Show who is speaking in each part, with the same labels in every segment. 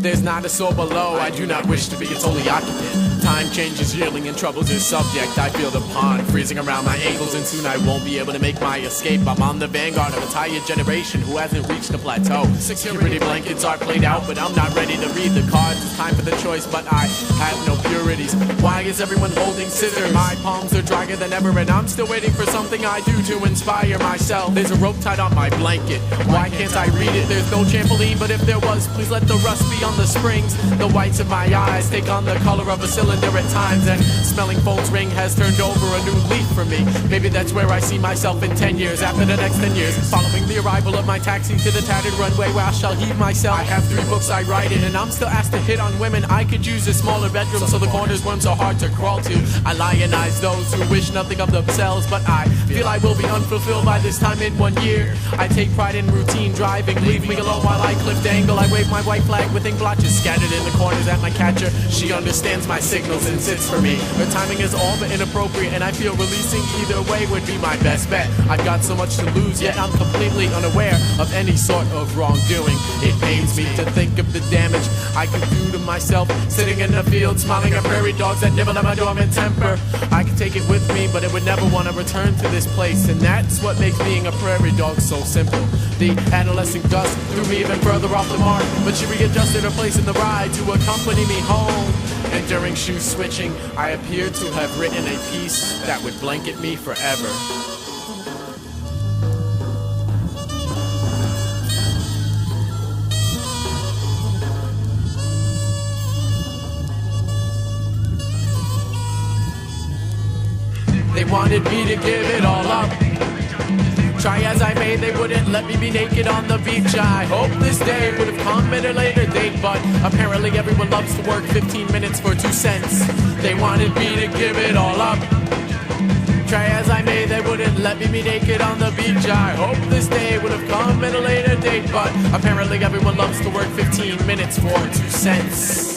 Speaker 1: There's not a soul below, I do not wish to be its only occupant. Time changes yearly and troubles is subject. I feel the pond freezing around my ankles, and soon I won't be able to make my escape. I'm on the vanguard of a tired generation who hasn't reached a plateau. Security blankets are played out, but I'm not ready to read the cards. It's time for the choice, but I have no purities. Why is everyone holding scissors? My palms are drier than ever, and I'm still waiting for something I do to inspire myself. There's a rope tied on my blanket. Why can't I read it? There's no trampoline, but if there was, please let the rust be on the springs. The whites of my eyes take on the color of a cylinder at times, and smelling phone's ring has turned over a new leaf for me. Maybe that's where I see myself in 10 years, after the next 10 years, following the arrival of my taxi to the tattered runway where I shall heave myself. I have 3 books I write in, and I'm still asked to hit on women. I could use a smaller bedroom so the corners weren't so hard to crawl to. I lionize those who wish nothing of themselves, but I feel I will be unfulfilled by this time in 1 year. I take pride in routine driving. Leave me alone while I cliff dangle. I wave my white flag with ink blotches scattered in the corners at my catcher. She understands my signals and sits for me. Her timing is all but inappropriate, and I feel releasing either way would be my best bet. I've got so much to lose, yet I'm completely unaware of any sort of wrongdoing. It pains me to think of the damage I could do to myself, sitting in the field smiling at prairie dogs that nibble at my dormant temper. I could take it with me, but I would never want to return to this place, and that's what makes being a prairie dog so simple. The adolescent gust threw me even further off the mark, but she readjusted her place in the ride to accompany me home. And during shoe switching, I appeared to have written a piece that would blanket me forever. They wanted me to give it all up. Try as I may, they wouldn't let me be naked on the beach. I hope this day would have come at a later date, but apparently everyone loves to work 15 minutes for 2 cents. They wanted me to give it all up. Try as I may, they wouldn't let me be naked on the beach. I hope this day would have come at a later date, but apparently everyone loves to work 15 minutes for 2 cents.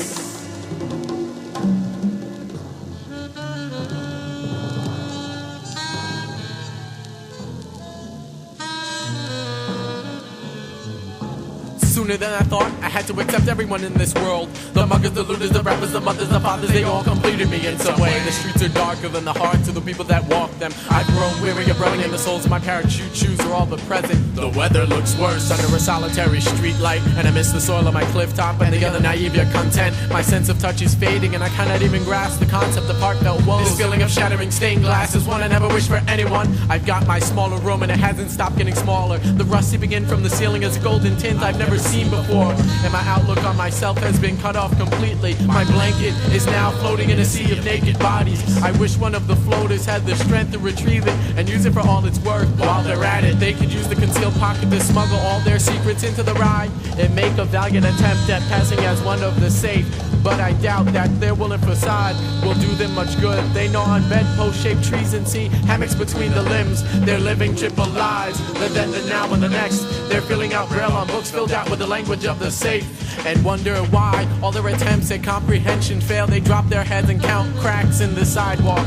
Speaker 1: Sooner than I thought, I had to accept everyone in this world. The muggers, the looters, the rappers, the mothers, the fathers, they all completed me in some way. The streets are darker than the hearts of the people that walk them. I've grown weary of running, and the souls of my parachute shoes are all but present. The weather looks worse under a solitary street light, and I miss the soil of my cliff top and the other naive yet content. My sense of touch is fading, and I cannot even grasp the concept of heartfelt woes. This feeling of shattering stained glass is one I never wish for anyone. I've got my smaller room, and it hasn't stopped getting smaller. The rust seeping in from the ceiling is a golden tint I've never seen before, and my outlook on myself has been cut off completely. My blanket is now floating in a sea of naked bodies. I wish one of the floaters had the strength to retrieve it and use it for all it's worth. While they're at it, they could use the concealed pocket to smuggle all their secrets into the ride and make a valiant attempt at passing as one of the safe. But I doubt that their woolen facade will do them much good. They gnaw on bedpost-shaped trees and see hammocks between the limbs. They're living triple lives, the then, the now, and the next. They're filling out braille on books filled out with the language of the safe, and wonder why all their attempts at comprehension fail. They drop their heads and count cracks in the sidewalk.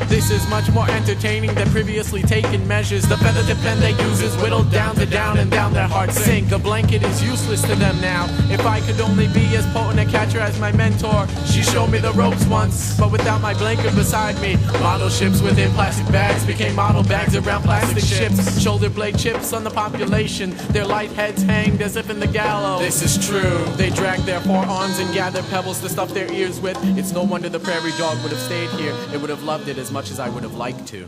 Speaker 1: This is much more entertaining than previously taken measures. The feather tip pen they use is whittled down to down, and down their hearts sink. A blanket is useless to them now. If I could only be as potent a catcher as my mentor. She showed me the ropes once, but without my blanket beside me. Model ships within plastic bags became model bags around plastic ships. Shoulder blade chips on the population, their light heads hanged as if in the gallows. This is true. They drag their forearms and gather pebbles to stuff their ears with. It's no wonder the prairie dog would have stayed here. It would have loved it as much as I would have liked to.